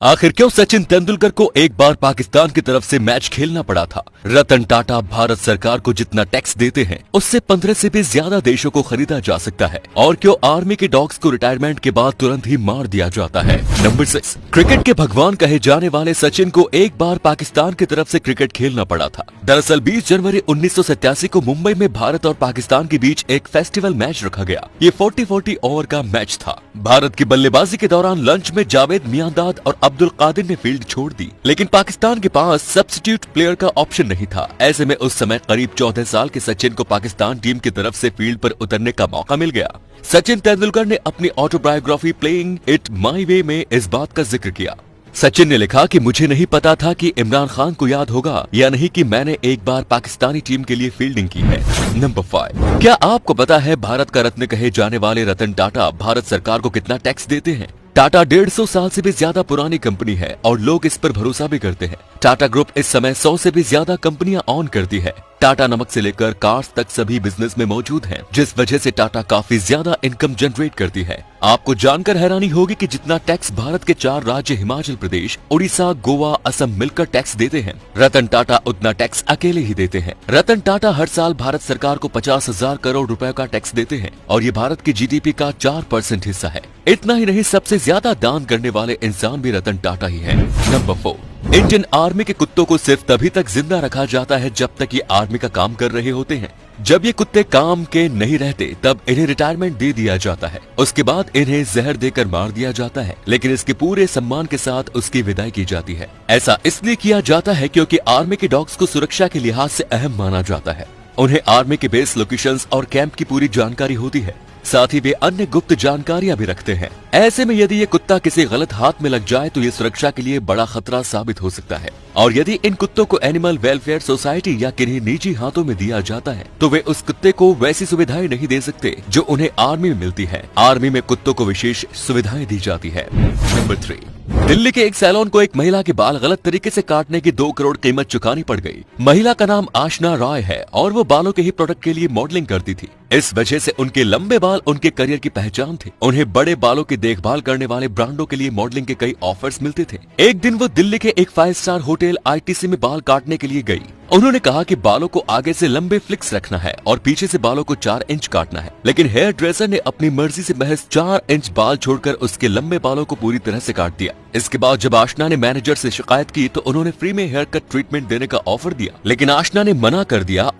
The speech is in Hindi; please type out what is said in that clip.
आखिर क्यों सचिन तेंदुलकर को एक बार पाकिस्तान की तरफ से मैच खेलना पड़ा था? रतन टाटा भारत सरकार को जितना टैक्स देते हैं उससे 15 से भी ज्यादा देशों को खरीदा जा सकता है। और क्यों आर्मी के डॉग्स को रिटायरमेंट के बाद तुरंत ही मार दिया जाता है? नंबर 6, क्रिकेट के भगवान कहे जाने वाले सचिन को एक बार पाकिस्तान की तरफ से क्रिकेट खेलना पड़ा था। दरअसल 20 जनवरी 1987 को मुंबई में भारत और पाकिस्तान के बीच एक फेस्टिवल मैच रखा गया। ये 40-40 ओवर का मैच था। भारत की बल्लेबाजी के दौरान लंच में जावेद मियांदाद और अब्दुल कादिर ने फील्ड छोड़ दी, लेकिन पाकिस्तान के पास सब्स्टिट्यूट प्लेयर का ऑप्शन नहीं था। ऐसे में उस समय करीब 14 साल के सचिन को पाकिस्तान टीम की तरफ से फील्ड पर उतरने का मौका मिल गया। सचिन तेंदुलकर ने अपनी ऑटोबायोग्राफी प्लेइंग इट माई वे में इस बात का जिक्र किया। सचिन ने लिखा कि मुझे नहीं पता था कि इमरान खान को याद होगा या नहीं कि मैंने एक बार पाकिस्तानी टीम के लिए फील्डिंग की है। नंबर 5, क्या आपको पता है भारत का रत्न कहे जाने वाले रतन टाटा भारत सरकार को कितना टैक्स देते हैं? टाटा 150 साल से भी ज्यादा पुरानी कंपनी है और लोग इस पर भरोसा भी करते हैं। टाटा ग्रुप इस समय 100 से भी ज्यादा कंपनियां ऑन करती है। टाटा नमक से लेकर कार्स तक सभी बिजनेस में मौजूद हैं, जिस वजह से टाटा काफी ज्यादा इनकम जनरेट करती है। आपको जानकर हैरानी होगी कि जितना टैक्स भारत के 4 राज्य हिमाचल प्रदेश, उड़ीसा, गोवा, असम मिलकर टैक्स देते हैं, रतन टाटा उतना टैक्स अकेले ही देते हैं। रतन टाटा हर साल भारत सरकार को 50,000 करोड़ रुपए का टैक्स देते हैं और ये भारत की जीडीपी का 4% हिस्सा है। इतना ही नहीं, सबसे ज्यादा दान करने वाले इंसान भी रतन टाटा ही है। नंबर 4, इंडियन आर्मी के कुत्तों को सिर्फ तभी तक जिंदा रखा जाता है जब तक ये आर्मी का काम कर रहे होते हैं। जब ये कुत्ते काम के नहीं रहते तब इन्हें रिटायरमेंट दे दिया जाता है। उसके बाद इन्हें जहर देकर मार दिया जाता है, लेकिन इसके पूरे सम्मान के साथ उसकी विदाई की जाती है। ऐसा इसलिए किया जाता है क्योंकि आर्मी के डॉग्स को सुरक्षा के लिहाज से अहम माना जाता है। उन्हें आर्मी के बेस लोकेशंस और कैंप की पूरी जानकारी होती है, साथ ही वे अन्य गुप्त जानकारियां भी रखते हैं। ऐसे में यदि ये कुत्ता किसी गलत हाथ में लग जाए तो ये सुरक्षा के लिए बड़ा खतरा साबित हो सकता है। और यदि इन कुत्तों को एनिमल वेलफेयर सोसाइटी या किन्हीं निजी हाथों में दिया जाता है तो वे उस कुत्ते को वैसी सुविधाएं नहीं दे सकते जो उन्हें आर्मी में मिलती है। आर्मी में कुत्तों को विशेष सुविधाएं दी जाती है। नंबर 3, दिल्ली के एक सैलून को एक महिला के बाल गलत तरीके से काटने की 2 करोड़ कीमत चुकानी पड़ गई। महिला का नाम आशना रॉय है और वो बालों के ही प्रोडक्ट के लिए मॉडलिंग करती थी। इस वजह से उनके लंबे बाल उनके करियर की पहचान थे। उन्हें बड़े बालों की देखभाल करने वाले ब्रांडों के लिए मॉडलिंग के कई ऑफर्स मिलते थे। एक दिन वो दिल्ली के एक 5 स्टार होटल आईटीसी में बाल काटने के लिए गई। उन्होंने कहा कि बालों को आगे से लंबे फ्लिक्स रखना है और पीछे से बालों को 4 इंच काटना है, लेकिन हेयर ड्रेसर ने अपनी मर्जी से महज 4 इंच बाल छोड़कर उसके लंबे बालों को पूरी तरह से काट दिया। इसके बाद जब आशना ने मैनेजर से शिकायत की तो उन्होंने फ्री में हेयर कट ट्रीटमेंट देने का ऑफर दिया, लेकिन आशना ने मना कर दिया।